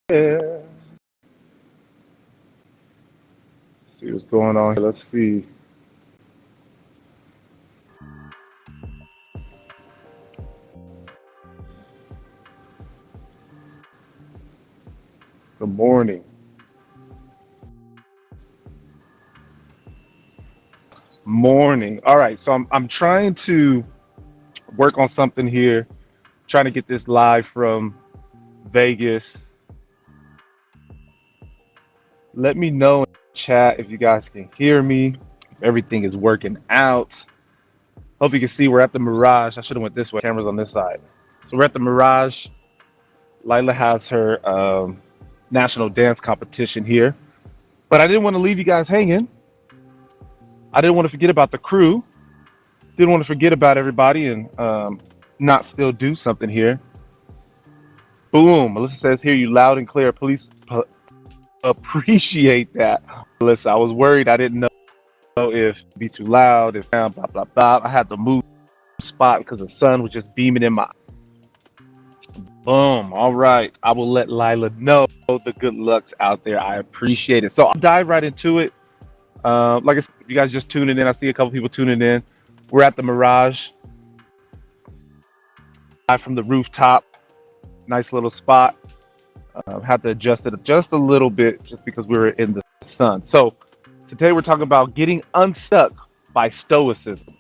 Yeah. See what's going on here. Let's see. Good morning. Morning. All right. So I'm trying to work on something here. Trying to get this live from Vegas. Let me know in the chat if you guys can hear me. If everything is working out. Hope you can see we're at the Mirage. I should have went this way. Cameras on this side. So we're at the Mirage. Lila has her national dance competition here. But I didn't want to leave you guys hanging. I didn't want to forget about the crew. Didn't want to forget about everybody and not still do something here. Boom. Melissa says, hear you loud and clear. Please appreciate that. Melissa, I was worried. I didn't know if it'd be too loud, if blah, blah, blah. I had to move spot because the sun was just beaming in my. Boom. All right. I will let Lila know the good lucks out there. I appreciate it. So I'll dive right into it. Like I said, if you guys just tuning in, I see a couple people tuning in. We're at the Mirage. Live from the rooftop. Nice little spot. Had to adjust it just a little bit just because we were in the sun. So today we're talking about getting unstuck by stoicism.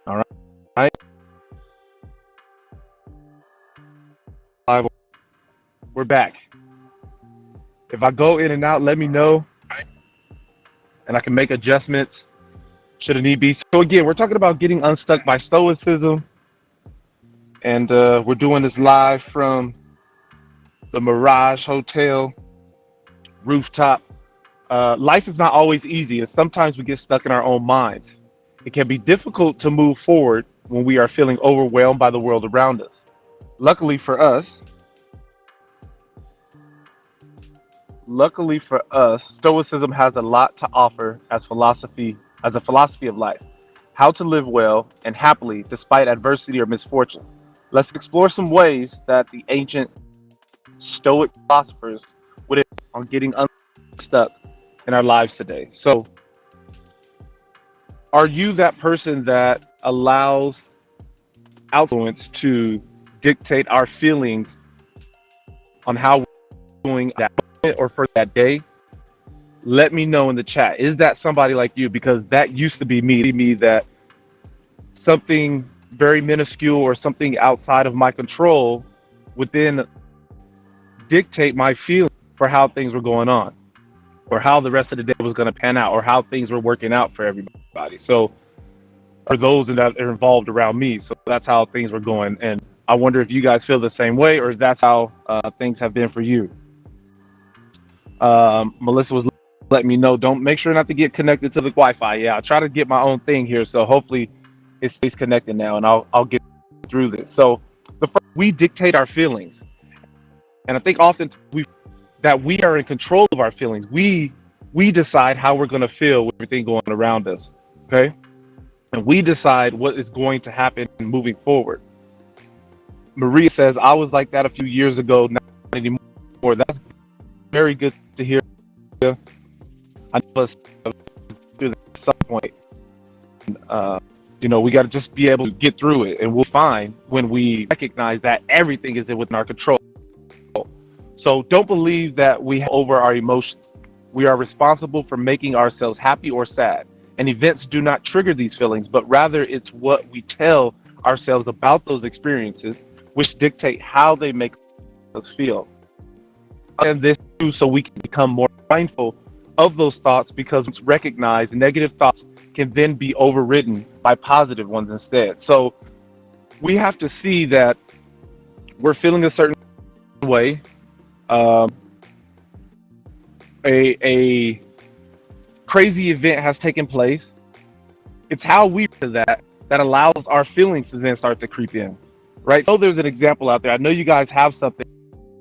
All right. We're back. If I go in and out, let me know and I can make adjustments should it need be. So again, we're talking about getting unstuck by stoicism. And we're doing this live from the Mirage Hotel rooftop. Life is not always easy, and sometimes we get stuck in our own minds. It can be difficult to move forward when we are feeling overwhelmed by the world around us. Luckily for us, Stoicism has a lot to offer as a philosophy of life, how to live well and happily despite adversity or misfortune. Let's explore some ways that the ancient Stoic philosophers would have on getting unstuck in our lives today. So, are you that person that allows influence to dictate our feelings on how we're doing that or for that day? Let me know in the chat. Is that somebody like you? Because that used to be me that something very minuscule or something outside of my control would then dictate my feeling for how things were going on or how the rest of the day was going to pan out or how things were working out for everybody. So for those that are involved around me. So that's how things were going. And I wonder if you guys feel the same way or if that's how things have been for you. Melissa was letting me know, don't make sure not to get connected to the Wi-Fi. Yeah, I try to get my own thing here. So hopefully it stays connected now and I'll get through this. So we dictate our feelings. And I think often we are in control of our feelings. We decide how we're going to feel with everything going around us. Okay. And we decide what is going to happen moving forward. Maria says, I was like that a few years ago, not anymore. That's very good to hear. I know us through at some point. We got to just be able to get through it, and we'll find when we recognize that everything is within our control. So don't believe that we have over our emotions. We are responsible for making ourselves happy or sad. And events do not trigger these feelings, but rather it's what we tell ourselves about those experiences, which dictate how they make us feel. And this too, so we can become more mindful of those thoughts, because once recognized, negative thoughts can then be overridden by positive ones instead. So we have to see that we're feeling a certain way. Um, a crazy event has taken place. It's how we do that allows our feelings to then start to creep in, right? So there's an example out there. I know you guys have something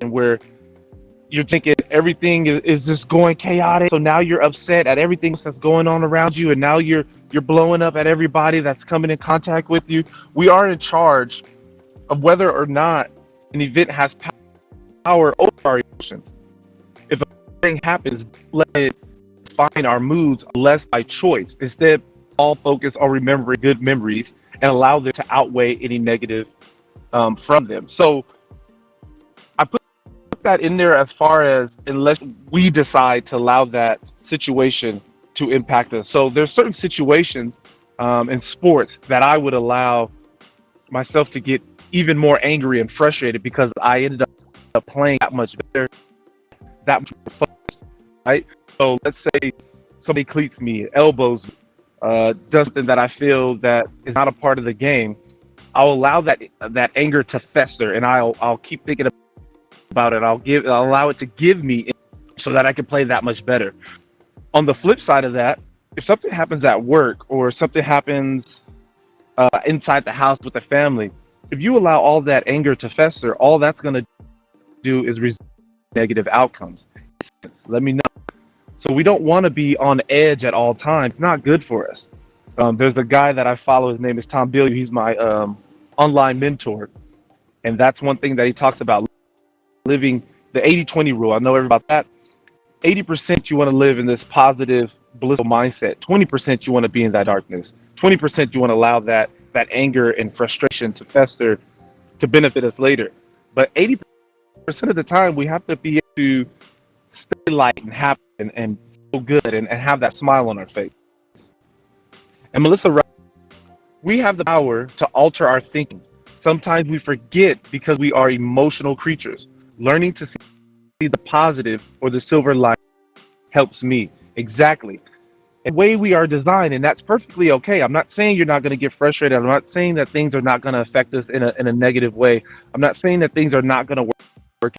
where you're thinking everything is just going chaotic. So now you're upset at everything that's going on around you, and now you're blowing up at everybody that's coming in contact with you. We are in charge of whether or not an event has power over our emotions. If a thing happens, let it define our moods less by choice. Instead, all focus on remembering good memories and allow them to outweigh any negative from them. So I put that in there as far as, unless we decide to allow that situation to impact us. So there's certain situations in sports that I would allow myself to get even more angry and frustrated because I ended up playing that much better, that much more focused, right? So let's say somebody cleats me, elbows me, does something that I feel that is not a part of the game. I'll allow that anger to fester, and I'll keep thinking about it. I'll allow it to give me, so that I can play that much better. On the flip side of that, if something happens at work or something happens inside the house with the family, if you allow all that anger to fester, all that's going to do is result in negative outcomes. Let me know. So we don't want to be on edge at all times. It's not good for us. There's a guy that I follow. His name is Tom Bilyeu. He's my online mentor. And that's one thing that he talks about, living the 80-20 rule. I know everybody about that. 80% you want to live in this positive, blissful mindset. 20% you want to be in that darkness. 20% you want to allow that anger and frustration to fester to benefit us later. But 80% of the time, we have to be able to stay light and happy and feel good and have that smile on our face. And Melissa, we have the power to alter our thinking. Sometimes we forget because we are emotional creatures. Learning to see the positive or the silver lining helps me. Exactly. And the way we are designed, and that's perfectly okay. I'm not saying you're not going to get frustrated. I'm not saying that things are not going to affect us in a negative way. I'm not saying that things are not going to work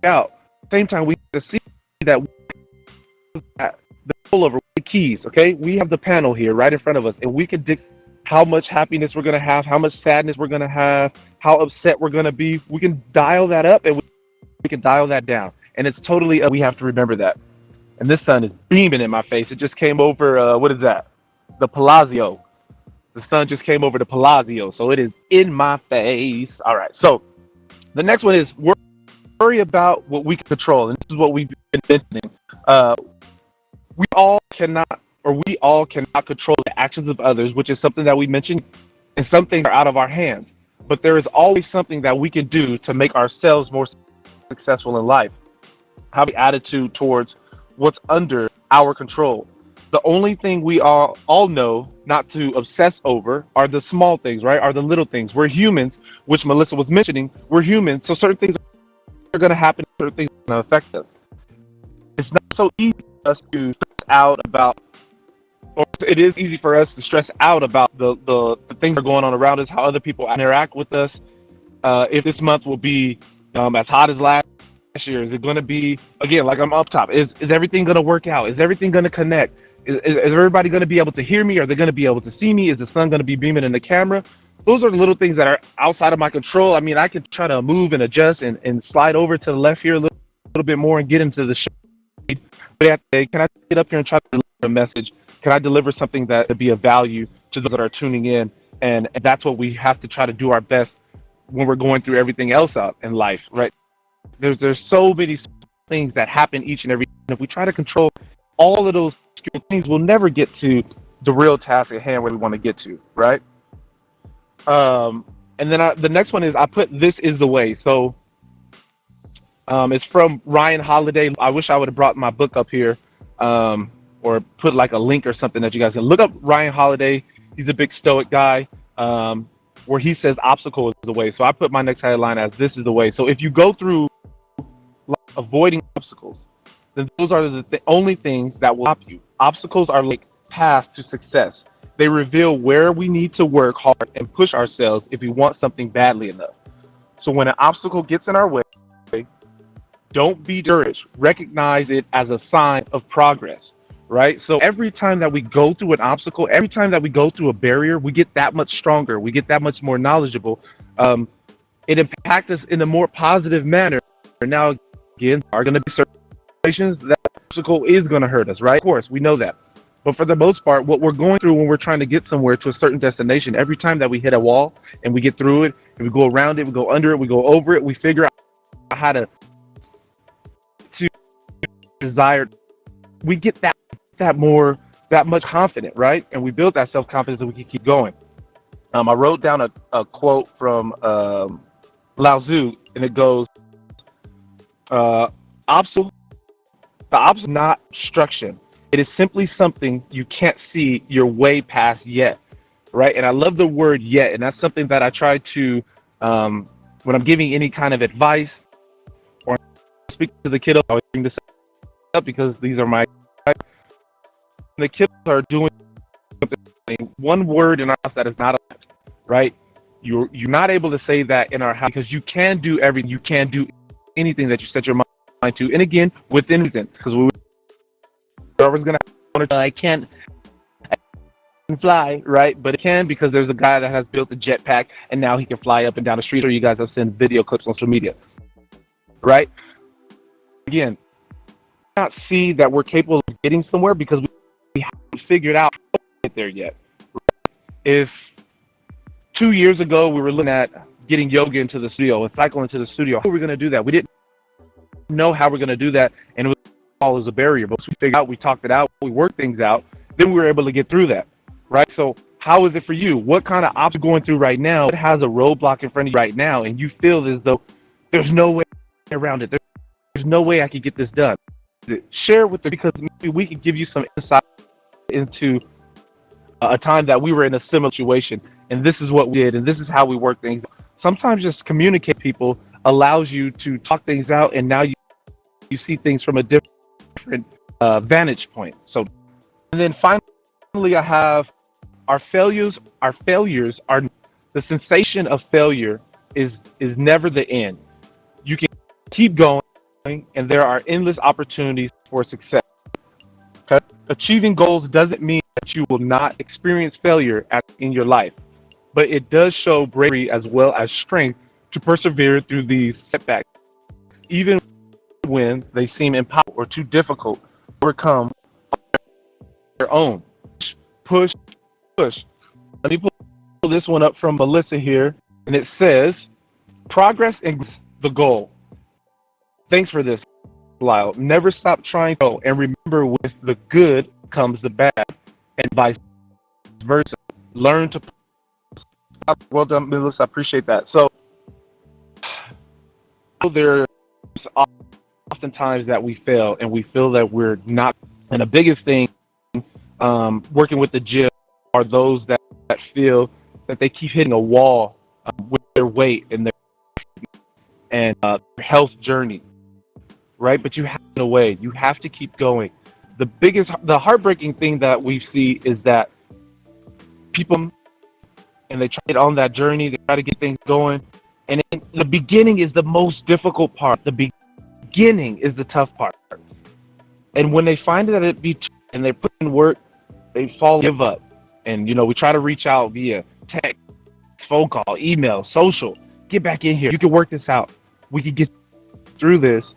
out. At the same time, we have to see that the control over the keys, okay? We have the panel here right in front of us, and we can dictate how much happiness we're going to have, how much sadness we're going to have, how upset we're going to be. We can dial that up, and we can dial that down. And it's totally, we have to remember that. And this sun is beaming in my face. It just came over, what is that? The Palazzo. The sun just came over the Palazzo, so it is in my face. All right, so the next one is worry about what we can control. And this is what we've been mentioning. We all cannot control the actions of others, which is something that we mentioned, and some things are out of our hands. But there is always something that we can do to make ourselves more successful in life. Have the attitude towards what's under our control. The only thing we all know not to obsess over are the small things, right? Are the little things. We're humans, which Melissa was mentioning. We're humans, so certain things are going to happen, certain things are going to affect us. It's not so easy for us to stress out about, or it is easy for us to stress out about the things that are going on around us, how other people interact with us. If this month will be as hot as last year, is it going to be, again, like I'm up top, is everything going to work out? Is everything going to connect? Is everybody going to be able to hear me? Are they going to be able to see me? Is the sun going to be beaming in the camera? Those are the little things that are outside of my control. I mean, I can try to move and adjust and slide over to the left here a little bit more and get into the shade. But can I get up here and try to deliver a message? Can I deliver something that would be of value to those that are tuning in? And that's what we have to try to do our best when we're going through everything else out in life, right? There's so many things that happen each and every day. If we try to control all of those things, we'll never get to the real task at hand where we want to get to, right? And then the next one is, I put "This is the way." So it's from Ryan Holiday. I wish I would have brought my book up here, or put like a link or something that you guys can look up. Ryan Holiday, he's a big Stoic guy, where he says obstacle is the way. So I put my next headline as this is the way. So if you go through avoiding obstacles, then those are the only things that will stop you. Obstacles are like paths to success. They reveal where we need to work hard and push ourselves if we want something badly enough. So when an obstacle gets in our way, don't be discouraged. Recognize it as a sign of progress, right? So every time that we go through an obstacle, every time that we go through a barrier, we get that much stronger. We get that much more knowledgeable. It impacts us in a more positive manner. Now, again, there are going to be certain situations that obstacle is going to hurt us, right? Of course, we know that. But for the most part, what we're going through when we're trying to get somewhere to a certain destination, every time that we hit a wall and we get through it, and we go around it, we go under it, we go over it, we figure out how to desired, we get that much confident, right? And we build that self-confidence so we can keep going. I wrote down a quote from Lao Tzu, and it goes, the obstacle is not obstruction. It is simply something you can't see your way past yet, right? And I love the word yet, and that's something that I try to, when I'm giving any kind of advice or speak to the kiddo, I always bring this up because these are my, the kids are doing something, one word in our house that is not a, right? You're not able to say that in our house because you can do everything, you can do anything that you set your mind to, and again, within reason, because whoever's gonna I can't fly, right? But it can, because there's a guy that has built a jetpack and now he can fly up and down the street, or you guys have seen video clips on social media, right? Again, not see that we're capable of getting somewhere because we haven't figured out how to get there yet. If 2 years ago we were looking at getting yoga into the studio and cycle into the studio, how were we going to do that? We didn't know how we're going to do that, and it was all as a barrier. But we figured out, we talked it out, we worked things out, then we were able to get through that, right? So how is it for you? What kind of obstacle going through right now? It has a roadblock in front of you right now, and you feel as though there's no way around it. There's no way I could get this done. Share with them, because maybe we could give you some insight into a time that we were in a similar situation, and this is what we did, and this is how we work things. Sometimes just communicate people allows you to talk things out, and now you see things from a different vantage point. So, and then finally, I have our failures. Our failures are the sensation of failure is never the end. You can keep going, and there are endless opportunities for success. Okay? Achieving goals doesn't mean that you will not experience failure in your life, but it does show bravery as well as strength to persevere through these setbacks, even when they seem impossible or too difficult to overcome on their own. Push. Let me pull this one up from Melissa here, and it says, progress is the goal. Thanks for this, Lyle. Never stop trying to go, and remember, with the good comes the bad, and vice versa. Learn to. Well done, Melissa. I appreciate that. So there's oftentimes that we fail, and we feel that we're not. And the biggest thing, working with the gym, are those that feel that they keep hitting a wall with their weight and their health journey. Right, but you have to away. You have to keep going. The heartbreaking thing that we see is that people, and they try to get on that journey, they try to get things going, and the beginning is the most difficult part. The beginning is the tough part, and when they find that and they put in work, they give up. And we try to reach out via text, phone call, email, social. Get back in here. You can work this out. We can get through this.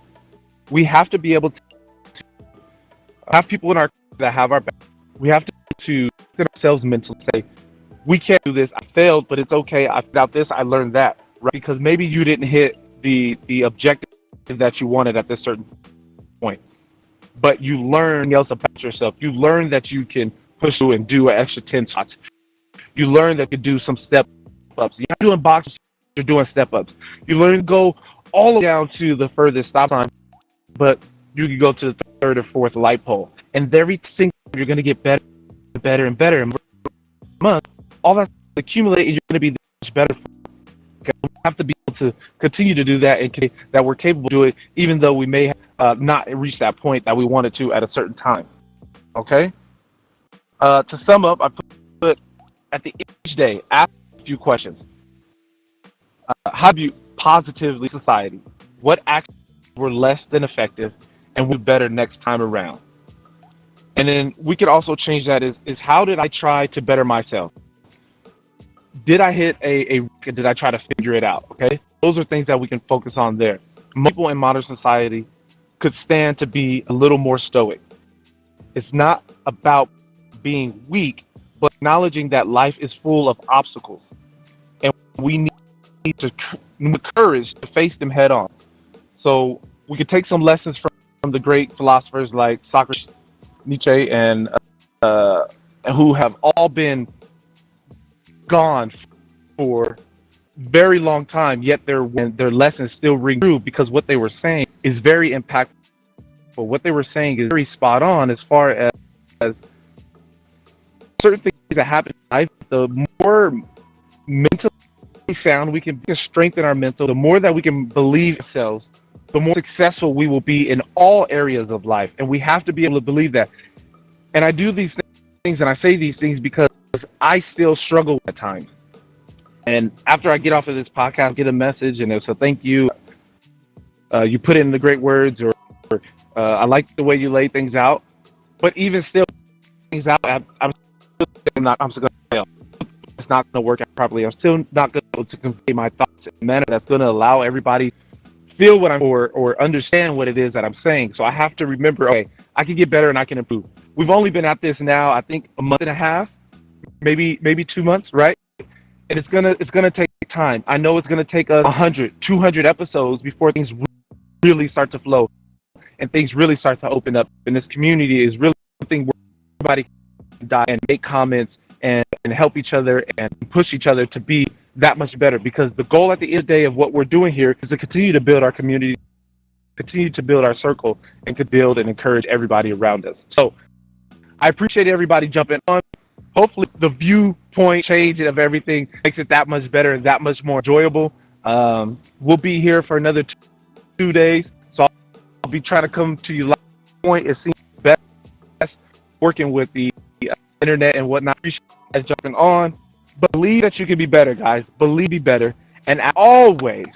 We have to be able to have people in our that have our back. We have to get ourselves mentally, say, we can't do this. I failed, but it's okay. I found out this. I learned that, right? Because maybe you didn't hit the objective that you wanted at this certain point, but you learn else about yourself. You learn that you can push through and do an extra 10 shots. You learn that you can do some step ups. You're not doing boxes, you're doing step ups. You learn to go all the way down to the furthest stop sign. But you can go to the third or fourth light pole. And every single you're going to get better, better, and better. And month, all that's accumulate, and you're going to be much better. Okay? We have to be able to continue to do that, and that we're capable of doing it, even though we may have not reached that point that we wanted to at a certain time. Okay. To sum up, I put at the end of each day, ask a few questions. How do you positively society? What actions were less than effective and would be better next time around? And then we could also change that is how did I try to better myself? Did I hit did I try to figure it out? Okay. Those are things that we can focus on there. Most people in modern society could stand to be a little more stoic. It's not about being weak, but acknowledging that life is full of obstacles. And we need to courage to face them head on. So we could take some lessons from the great philosophers like Socrates, Nietzsche, and who have all been gone for very long time, yet their lessons still ring true because what they were saying is very impactful. What they were saying is very spot on as far as certain things that happen in life. The more mentally sound we can strengthen our mental, the more that we can believe ourselves, the more successful we will be in all areas of life. And we have to be able to believe that. And I do these things and I say these things because I still struggle at times. And after I get off of this podcast, I get a message and so thank you. You put in the great words, or I like the way you lay things out. But even still, things out, I'm still going to fail. It's not going to work out properly. I'm still not going to be able to convey my thoughts in a manner that's going to allow everybody feel what I'm or understand what it is that I'm saying. So I have to remember, okay, I can get better and I can improve. We've only been at this now, I think, a month and a half, maybe 2 months, right? And it's gonna take time. I know it's gonna take us 100, 200 episodes before things really start to flow and things really start to open up. And this community is really something where everybody can die and make comments and help each other and push each other to be that much better. Because the goal at the end of the day of what we're doing here is to continue to build our community, continue to build our circle, and to build and encourage everybody around us. So I appreciate everybody jumping on. Hopefully the viewpoint change of everything makes it that much better and that much more enjoyable. We'll be here for another 2 days. So I'll be trying to come to you live. Point it seems best working with the internet and whatnot. Appreciate you jumping on. But believe that you can be better, guys. Believe be better. And as always,